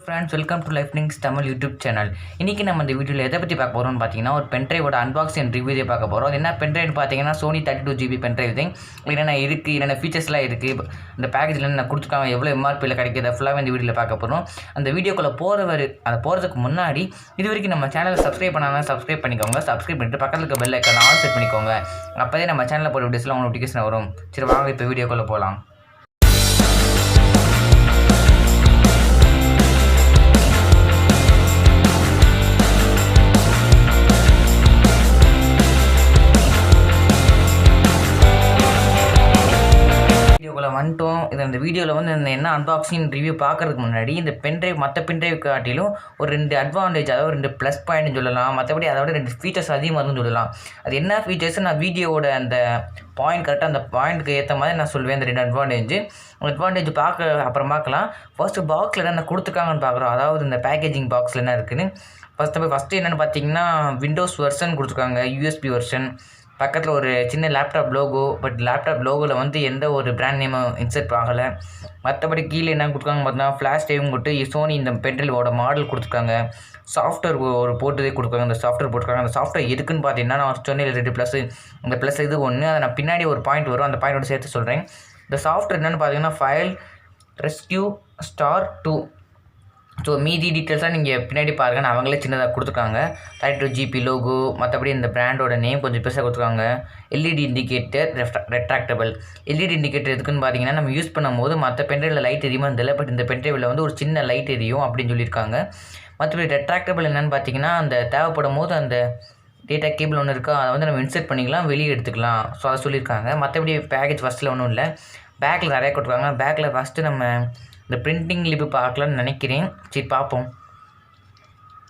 friends, welcome to Lifelinks Tamil YouTube channel. இன்னைக்கு நம்ம இந்த வீடியோல எதை பத்தி பார்க்க போறோம்னு பாத்தீங்கன்னா ஒரு பென்ட்ரைவோட அன்பாக்சிங் அண்ட் ரிவ்யூ பார்க்க போறோம். அது என்ன பென்ட்ரைவ் பாத்தீங்கன்னா Sony 32GB பென்ட்ரைவ் திங். என்னென்ன இருக்கு, என்னென்ன ஃபீச்சர்ஸ்லாம் இருக்கு, இந்த பேக்கேஜ்ல என்ன கொடுத்துருக்காங்க, எவ்வளவு MRP ல கிடைக்குது ஃபுல்லாவே இந்த வீடியோல பார்க்க போறோம். அந்த வீடியோக்குள்ள போறதுக்கு முன்னாடி இதுவரைக்கும் நம்ம சேனலை சப்ஸ்கிரைப் பண்ணாம சப்ஸ்கிரைப் பண்ணிக்கோங்க. சப்ஸ்கிரைப் பண்ணிட்டு பக்கத்துல இருக்க பெல் ஐகானை ஆல் செட் பண்ணிக்கோங்க. அப்பவே நம்ம சேனல்ல போற வீடியோஸ்லாம் உங்களுக்கு நோட்டிஃபிகேஷன் வரும். சரி வாங்க இப்போ வீடியோக்குள்ள போலாம். வந்துட்டோம். இந்த வீடியோவில் வந்து என்ன அன்பாக்சிங் ரிவ்யூ பார்க்கறதுக்கு முன்னாடி இந்த பென்ட்ரைவ் மற்ற பென்ட்ரைவ் காட்டிலும் ஒரு 2 அட்வான்டேஜ், அதாவது 2 ப்ளஸ் பாயிண்ட்னு சொல்லலாம். மற்றபடி அதோட 2 ஃபீச்சர்ஸ் அதிகமாக இருக்குன்னு சொல்லலாம். அது என்ன ஃபீச்சர்ஸ் நான் வீடியோவோட அந்த பாயிண்ட் கரெக்டாக அந்த பாயிண்ட்டுக்கு ஏற்ற மாதிரி நான் சொல்லுவேன். இந்த 2 அட்வான்டேஜ் அப்புறம் பார்க்கலாம். ஃபர்ஸ்ட் பாக்ஸில் என்ன கொடுத்துருக்காங்கன்னு பார்க்குறோம். அதாவது இந்த பேக்கேஜிங் பாக்ஸில் என்ன இருக்குன்னு ஃபஸ்ட்டு என்னென்னு பார்த்தீங்கன்னா விண்டோஸ் வெர்ஷன் கொடுத்துருக்காங்க, USB வெர்ஷன். பக்கத்தில் ஒரு சின்ன லேப்டாப் லோகோ, பட் லேப்டாப் லோகோவில் வந்து எந்த ஒரு பிராண்ட் நேமும் இன்சர்ட் ஆகலை. மற்றபடி கீழே என்ன கொடுத்துருக்காங்க பார்த்தீங்கன்னா ஃப்ளாஷ் டைவும் கொடுத்து சோனி இந்த பென்ட்ரைவோட மாடல் கொடுத்துருக்காங்க. சாஃப்ட்வேர் ஒரு போட்டுதே கொடுத்துருக்காங்க. அந்த சாஃப்ட்வேர் போட்டிருக்காங்க. அந்த சாஃப்ட்வேர் எதுக்குன்னு பார்த்தீங்கன்னா நான் சொன்னேன் 2 ப்ளஸ். இந்த ப்ளஸ் இது ஒன்று, அதை நான் பின்னாடி ஒரு பாயிண்ட் வரும், அந்த பாயிண்டோட சேர்த்து சொல்கிறேன். இந்த சாஃப்ட்வேர் என்னென்னு பார்த்தீங்கன்னா ஃபைல் ரெஸ்கியூ ஸ்டார் 2. ஸோ மீதி டீட்டெயில்ஸாக நீங்கள் பின்னாடி பாருங்கள், அவங்களே சின்னதாக கொடுத்துருக்காங்க. 32GB லோகோ, மற்றபடி இந்த பிராண்டோட நேம் கொஞ்சம் பெருசாக கொடுத்துருக்காங்க. LED indicator retractable. LED indicator எதுக்குன்னு பார்த்தீங்கன்னா நம்ம யூஸ் பண்ணும்போது மற்ற பென்ட்ரைவில் லைட் எரியுமா தெரியல, பட் இந்த பென்ட்ரைவில் வந்து ஒரு சின்ன லைட் எரியும் அப்படின்னு சொல்லியிருக்காங்க. மற்றபடி ரெட்ராக்டபிள் என்னென்னு பார்த்தீங்கன்னா அந்த தேவைப்படும் போது அந்த டேட்டா கேபிள் ஒன்று இருக்கா, அதை வந்து நம்ம இன்சர்ட் பண்ணிக்கலாம், வெளியே எடுத்துக்கலாம். ஸோ அதை சொல்லியிருக்காங்க. மற்றபடி பேக்கேஜ் ஃபஸ்ட்டில் ஒன்றும் இல்லை, பேக்கில் நிறையா கொடுத்துருக்காங்க. பேக்கில் ஃபஸ்ட்டு நம்ம இந்த பிரிண்டிங் லிப்பு பார்க்கலான்னு நினைக்கிறேன். சரி பார்ப்போம்,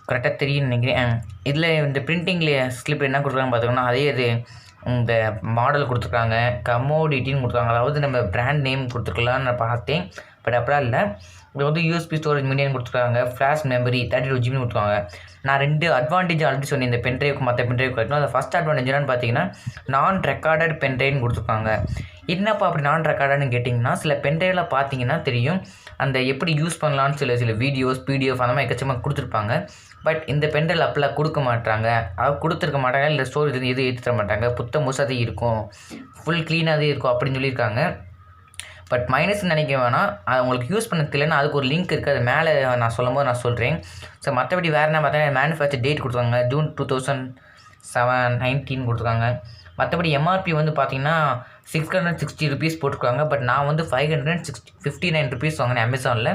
கரெக்டாக தெரியும்னு நினைக்கிறேன். இதில் இந்த பிரிண்டிங் ஸ்லிப் என்ன கொடுத்துருக்காங்க பார்த்தோம்னா அதே இது இந்த மாடல் கொடுத்துருக்காங்க, கமோடிட்டின்னு கொடுத்துருக்காங்க. அதாவது நம்ம பிராண்ட் நேம் கொடுத்துருக்கலான்னு நான் பார்த்தேன், பட் அப்படிலாம் இல்லை. இது வந்து USB ஸ்டோரேஜ் மீடியம் கொடுத்துருக்காங்க, ஃப்ளாஷ் மெமரி 32GB கொடுத்துருக்காங்க. நான் 2 அட்வான்டேஜ் ஆல்ரெடி சொன்னேன் இந்த பென்ட்ரைவுக்கு மற்ற பென்ட்ரைவ் கிடைக்கும். அது ஃபஸ்ட் அட்வான்டேஜ் என்னன்னு பார்த்தீங்கன்னா நான் ரெக்கார்டட் பென்ட்ரைவ்னு கொடுத்துருக்காங்க. என்னப்பா அப்படி நான் ரெக்கார்டட்னு கேட்டிங்கன்னா சில பென்ட்ரைவில் பார்த்தீங்கன்னா தெரியும் அந்த எப்படி யூஸ் பண்ணலான்னு சில வீடியோஸ் PDF அந்த மாதிரி எக்கச்சமாக கொடுத்துருப்பாங்க. பட் இந்த பென்ட்ரைவில் அப்பெல்லாம் கொடுக்க மாட்டாங்க, அதாவது கொடுத்துருக்க மாட்டாங்க, இல்லை ஸ்டோரேஜ் எதுவும் ஏற்றி தர மாட்டாங்க, முசாதே இருக்கும், ஃபுல் க்ளீனாகவே இருக்கும் அப்படின்னு சொல்லியிருக்காங்க. பட் மைனஸ் நினைக்க வேணாம், அது உங்களுக்கு யூஸ் பண்ண தெரியலன்னா அதுக்கு ஒரு லிங்க் இருக்குது, அது மேலே நான் சொல்லும்போது நான் சொல்கிறேன். ஸோ மற்றபடி வேறு என்ன பார்த்தீங்கன்னா மேனுஃபேக்சர் டேட் கொடுத்துருக்காங்க, ஜூன் 2019 கொடுத்துருக்காங்க. மற்றபடி MRP வந்து பார்த்தீங்கன்னா 660 rupees போட்டிருக்காங்க. பட் நான் வந்து 559 rupees வாங்கினேன் அமேசானில்.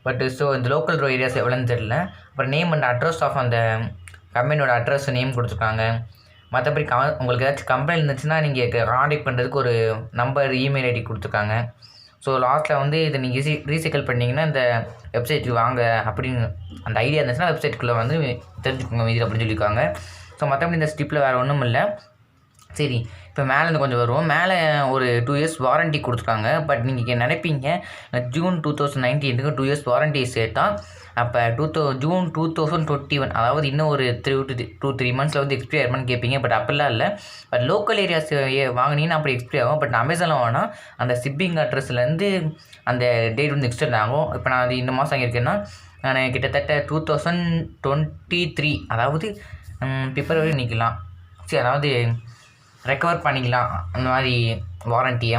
பட் ஸோ இந்த லோக்கல் ஏரியாஸ் எவ்வளோன்னு தெரியல. அப்புறம் நேம் அண்ட் அட்ரஸ் ஆஃப் அந்த கம்பெனியோட அட்ரஸ் நேம் கொடுத்துருக்காங்க. மற்றபடி உங்களுக்கு ஏதாச்சும் கம்பெனி இருந்துச்சுன்னா நீங்கள் காண்டாக்ட் பண்ணுறதுக்கு ஒரு நம்பர், இமெயில் ஐடி கொடுத்துருக்காங்க. ஸோ லாஸ்ட்டில் வந்து இதை நீங்கள் ரீசைக்கிள் பண்ணிங்கன்னா இந்த வெப்சைட்டுக்கு வாங்க அப்படின்னு அந்த ஐடியா இருந்துச்சுன்னா வெப்சைட்டுக்குள்ளே வந்து தெரிஞ்சுக்கோங்க இது அப்படின்னு சொல்லியிருக்காங்க. ஸோ மற்றபடி இந்த ஸ்டிப்பில் வேறு ஒன்றும் இல்லை. சரி, இப்போ மேலேருந்து கொஞ்சம் வருவோம். மேலே ஒரு 2 years வாரண்ட்டி கொடுத்துருக்காங்க. பட் நீங்கள் நினைப்பீங்க ஜூன் 2019க்கு 2 years வாரண்ட்டி சேர்த்தா அப்போ ஜூன் 2021, அதாவது இன்னும் ஒரு 3 months வந்து எக்ஸ்பிரி ஆயிருமான்னு கேட்பீங்க. பட் அப்படிலாம் இல்லை. பட் லோக்கல் ஏரியாஸ் வாங்கினீங்கன்னா அப்படி எக்ஸ்பிரி ஆகும். பட் அமேசானில் வாங்கினா அந்த ஷிப்பிங் அட்ரஸ்லேருந்து அந்த டேட் வந்து எக்ஸ்டெண்ட் ஆகும். இப்போ நான் அது இந்த மாதம் வாங்கியிருக்கேன்னா நான் கிட்டத்தட்ட 2023, அதாவது பிப்ரவரி நிற்கலாம். சரி, அதாவது ரெக்கவர் பண்ணிக்கலாம் அந்த மாதிரி வாரண்டியை.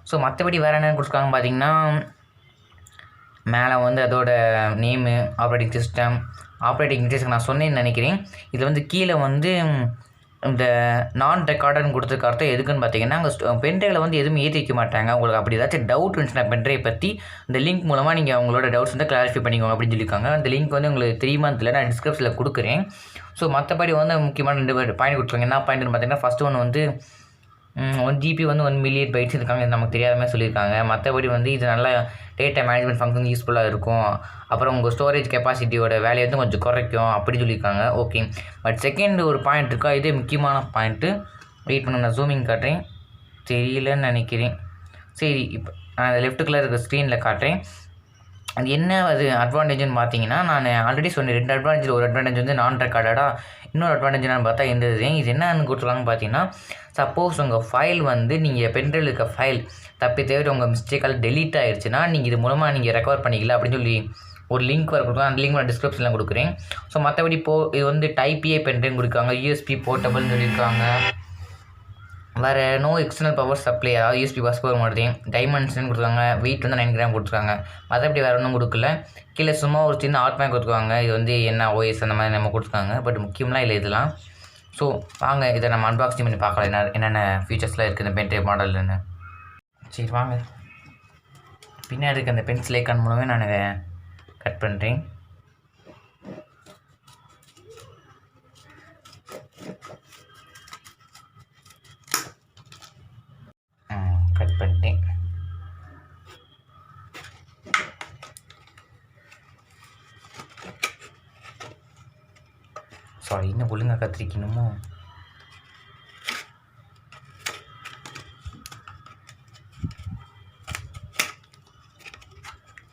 ஸோ மற்றபடி வேறு என்ன கொடுத்துருக்காங்க பார்த்தீங்கன்னா மேலே வந்து அதோட நேமு, ஆப்ரேட்டிங் சிஸ்டம் நான் சொன்னேன்னு நினைக்கிறேன். இது வந்து கீழே வந்து இந்த நான் ரெக்கார்டர்னு கொடுத்துருக்க அர்த்தம் எதுக்குன்னு பார்த்தீங்கன்னா அங்கே பென்ட்ரைவில் வந்து எதுவுமே ஏற்றி வைக்க மாட்டாங்க. உங்களுக்கு அப்படி ஏதாச்சும் டவுட் இருந்துச்சுன்னா பென்ட்ரைவ் பற்றி இந்த லிங்க் மூலமாக நீங்கள் உங்களோட டவுட்ஸ் வந்து கிளாரிஃபை பண்ணிக்கோங்க அப்படின்னு சொல்லியிருக்காங்க. அந்த லிங்க் வந்து உங்களுக்கு தெரியுமான்னு தெரியல, நான் டிஸ்கிரிப்ஷனில் கொடுக்குறேன். ஸோ மற்றபடி வந்து முக்கியமான 2 பாயிண்ட் கொடுத்துருக்காங்க. என்ன பாயிண்ட்னு பார்த்தீங்கன்னா ஃபஸ்ட்டு ஒன்று வந்து 1GB வந்து 1 million bytes இருக்காங்க, இது நமக்கு தெரியாத மாதிரி சொல்லியிருக்காங்க. மற்றபடி வந்து இது நல்லா டேட்டா மேனேஜ்மெண்ட் ஃபங்க்ஷன் யூஸ்ஃபுல்லாக இருக்கும். அப்புறம் உங்கள் ஸ்டோரேஜ் கெப்பாசிட்டியோட வேலையை வந்து கொஞ்சம் குறைக்கும் அப்படின்னு சொல்லியிருக்காங்க. ஓகே, பட் செகண்ட் ஒரு பாயிண்ட் இருக்கா, இதே முக்கியமான பாயிண்ட்டு. வெயிட் பண்ண நான் ஜூமிங் காட்டுறேன், தெரியலன்னு நினைக்கிறேன். சரி, இப்போ நான் லெஃப்ட் கலர் இருக்க ஸ்க்ரீனில் காட்டுறேன். அது என்ன அட்வான்டேஜ்னு பார்த்தீங்கன்னா நான் ஆல்ரெடி சொன்னேன் 2 அட்வான்டேஜ். ஒரு அட்வான்டேஜ் வந்து நான் ரெக்கார்டடாக, இன்னொரு அட்வான்டேஜ் என்னன்னு பார்த்தா இது என்னன்னு கொடுத்துருக்காங்கன்னு பார்த்தீங்கன்னா சப்போஸ் உங்கள் ஃபைல் வந்து நீங்கள் பென்ட்ரைவில் இருக்க ஃபைல் தப்பி தேவை உங்கள் மிஸ்டேக்கால் டெலீட் ஆகிடுச்சுன்னா நீங்கள் இது மூலமாக நீங்கள் ரெக்கவர் பண்ணிக்கலாம் அப்படின்னு சொல்லி ஒரு லிங்க் வர கொடுக்குறேன், அந்த லிங்க் நான் டிஸ்கிரிப்ஷனில் கொடுக்குறேன். ஸோ மற்றபடி இது வந்து டைப் ஏ பென்ட்ரைவ் கொடுக்காங்க, யூஎஸ்பி போர்ட்டபிள்னு சொல்லியிருக்காங்க. வேறு நோ எக்ஸ்டர்னல் பவர் சப்ளை, அதாவது யூஎஸ்பி பஸ் பவர் மாதிரி டைமென்ஷன் கொடுத்துருக்காங்க. வெயிட் வந்து 9 கிராம் கொடுத்துருக்காங்க. மற்றபடி வேறு ஒன்றும் கொடுக்கல. கீழே சும்மா ஒரு சின்ன ஆட் பேங்க் கொடுத்துருக்காங்க. இது வந்து என்ன ஓஎஸ் அந்த மாதிரி நம்ம கொடுத்துருக்காங்க. பட் முக்கியமாக இல்லை இதெல்லாம். ஸோ வாங்க இதை நம்ம அன்பாக்சிங் பண்ணி பார்க்கலாம் என்னென்ன ஃபீச்சர்ஸ்லாம் இருக்குது இந்த பென்ட்ரைவ் மாடல்னு. சரி வாங்க. பின்னாடி இருக்க அந்த பென்சிலே கண் மூலமே நான் கட் பண்ணுறேன். கட் பண்ணிட்டேன். சாரி, இன்னும் ஒழுங்காக கத்திரிக்கணுமோ?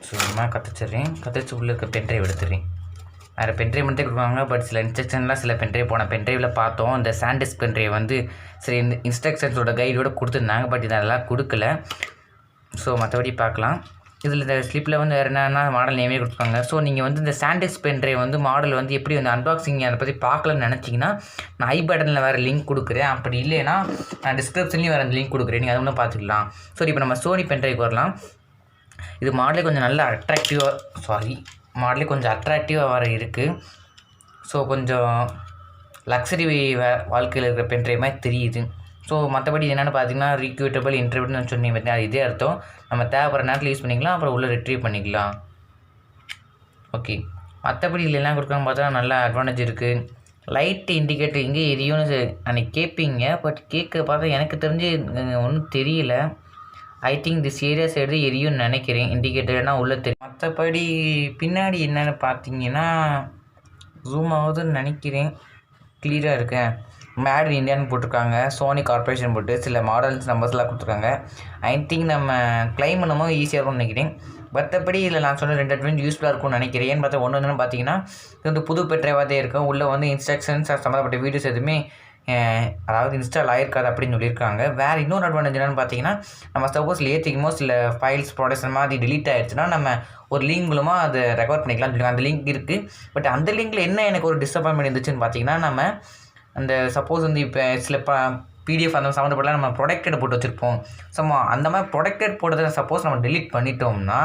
சும்மா கத்திரிச்சிட்றேன். கத்திரிச்சு உள்ளே இருக்க பென்ட்ரைவ் எடுத்துடுறேன். வேறு பென்ட்ரைவ் மட்டும் கொடுப்பாங்க. பட் சில இன்ஸ்ட்ரக்ஷன்லாம் சில பென்ட்ரைவ் போன பென்ட்ரைவில் பார்த்தோம். இந்த SanDisk பென்ட்ரைவ் வந்து சரி இந்த இன்ஸ்ட்ரக்ஷன்ஸோட கைடோடு கொடுத்துருந்தாங்க. பட் இதெல்லாம் கொடுக்கல. ஸோ மற்றபடி பார்க்கலாம். இதில் இந்த ஸ்லிப்பில் வந்து வேறு என்னென்னா மாடல் நேமே கொடுத்துருக்காங்க. ஸோ நீங்கள் வந்து இந்த SanDisk பென்ட்ரைவ் வந்து மாடல் வந்து எப்படி வந்து அன்பாக்சிங் அதை பற்றி பார்க்கலன்னு நினச்சிங்கன்னா நான் ஐ பட்டனில் வேறு லிங்க் கொடுக்குறேன். அப்படி இல்லைன்னா நான் டிஸ்கிரிப்ஷன்லேயும் வேறு லிங்க் கொடுக்குறேன். நீங்கள் அதை ஒன்றும் பார்த்துக்கலாம். ஸோ இப்போ நம்ம சோனி பென்ட்ரைவ் வரலாம். இது மாடலே கொஞ்சம் நல்லா அட்ராக்டிவாக வர இருக்குது. ஸோ கொஞ்சம் லக்ஸரி வாழ்க்கையில் இருக்கிற பென்ட்ரைவ் மாதிரி தெரியுது. ஸோ மற்றபடி என்னென்னு பார்த்தீங்கன்னா ரீக்யூட்டபிள் இன்டர்வியூன்னு சொன்னீங்க பார்த்தீங்கன்னா இதே அர்த்தம். நம்ம தேவைப்படுற நேரத்தில் யூஸ் பண்ணிக்கலாம், அப்புறம் உள்ளே ரிட்ரீவ் பண்ணிக்கலாம். ஓகே, மற்றபடி இல்லைலாம் கொடுக்கணும்னு பார்த்தா நல்ல அட்வான்டேஜ் இருக்குது. லைட் இண்டிகேட்டர் இங்கே எரியும்னு அன்றைக்கி கேட்பீங்க. பட் கேட்க பார்த்தா எனக்கு தெரிஞ்சு ஒன்றும் தெரியல. I think this area side எரியும்னு நினைக்கிறேன். இண்டிகேட்டர்னா உள்ளே தெரியும். மற்றபடி பின்னாடி என்னென்னு பார்த்தீங்கன்னா ஜூம் ஆகுதுன்னு நினைக்கிறேன். கிளியராக இருக்கேன். மேட் இன் இந்தியான்னு போட்டிருக்காங்க. சோனி கார்பரேஷன் போட்டு சில மாடல்ஸ் நம்பர்ஸ்லாம் கொடுத்துருக்காங்க. ஐ திங்க் நம்ம கிளைம் பண்ணும்போது ஈஸியாக இருக்கும்னு நினைக்கிறேன். மற்றபடி இதில் நான் சொன்ன 2 அட்வான்டேஜ் யூஸ்ஃபுல்லாக இருக்கும்னு நினைக்கிறேன். ஏன்னு பார்த்தா ஒன்று என்னென்னு பார்த்தீங்கன்னா இது வந்து புது பென்ட்ரைவாக இருக்கும். உள்ளே வந்து இன்ஸ்ட்ரக்ஷன்ஸ் சம்மந்தப்பட்ட வீடியோஸ் எதுவுமே அதாவது இன்ஸ்டால் ஆகிருக்காது அப்படின்னு சொல்லியிருக்காங்க. வேறு இன்னொரு அட்வான்டேஜ் என்னென்னு பார்த்தீங்கன்னா நம்ம சப்போஸ் ஏற்றிக்குமோ சில ஃபைல்ஸ் ப்ராடக்ட்ஸ் மாதிரி டிலீட் ஆகிடுச்சுன்னா நம்ம ஒரு லிங்க் மூலமாக அதை ரெக்கார்ட் பண்ணிக்கலாம்னு சொல்லியிருக்காங்க. அந்த லிங்க் இருக்குது. பட் அந்த லிங்கில் என்ன எனக்கு ஒரு டிசப்பாயின்மெண்ட் இருந்துச்சுன்னு பார்த்தீங்கன்னா நம்ம அந்த சப்போஸ் வந்து இப்போ சில PDF அந்த சம்மந்தப்பட்டலாம் நம்ம ப்ரொடெக்டட் போட்டு வச்சுருப்போம். ஸோ அந்த மாதிரி ப்ரொடெக்டட் போட்டதை சப்போஸ் நம்ம டெலீட் பண்ணிட்டோம்னா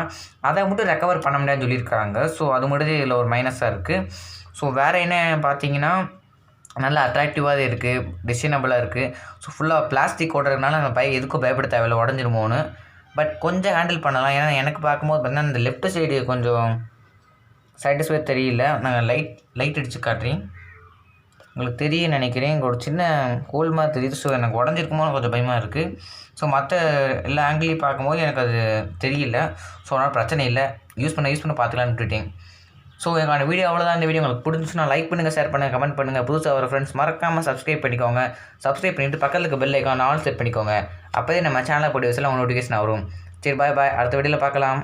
அதை மட்டும் ரெக்கவர் பண்ண முடியாதுன்னு சொல்லியிருக்காங்க. ஸோ அது மட்டும் இதில் ஒரு மைனஸாக இருக்குது. ஸோ வேறு என்ன பார்த்தீங்கன்னா நல்லா அட்ராக்டிவாக இருக்குது, டிசைனபிளாக இருக்குது. ஸோ ஃபுல்லாக பிளாஸ்டிக் ஓடுறதுனால நம்ம எதுக்கும் பயப்பட தேவையில்லை உடஞ்சிருமோன்னு. பட் கொஞ்சம் ஹேண்டில் பண்ணலாம். ஏன்னா எனக்கு பார்க்கும்போது பார்த்தீங்கன்னா இந்த லெஃப்ட் சைடு கொஞ்சம் சாட்டிஸ்ஃபை தெரியல. நாங்கள் லைட் அடித்து காட்டுறேன், உங்களுக்கு தெரியும்னு நினைக்கிறேன். இங்கே ஒரு சின்ன ஹோல் மாதிரி தெரியுது. ஸோ எனக்கு உடஞ்சிருக்குமோன்னு கொஞ்சம் பயமாக இருக்குது. ஸோ மற்ற எல்லா ஆங்கிளையும் பார்க்கும்போது எனக்கு அது தெரியல. ஸோ அதனால் பிரச்சனை இல்லை, யூஸ் பண்ண பார்த்துக்கலான்னு விட்டுட்டேன். ஸோ எங்களோட வீடியோ அவ்வளோதான். இந்த வீடியோ உங்களுக்கு பிடிச்சிச்சுன்னா லைக் பண்ணுங்கள், ஷேர் பண்ணுங்கள், கமெண்ட் பண்ணுங்கள். புதுசாக வர ஃப்ரெண்ட்ஸ் மறக்காமல் சப்ஸ்கிரைப் பண்ணிக்கோங்க. சப்ஸ்கிரைப் பண்ணிவிட்டு பக்கத்தில் இருக்க பெல் ஐக்கான் ஆல் செட் பண்ணிக்கோங்க. அப்போதே நம்ம சேனலில் போட்டு வயசில் உங்கள் நோட்டிஃபிகேஷன் வரும். சரி, பாய். அடுத்த வீடியோவில் பார்க்கலாம்.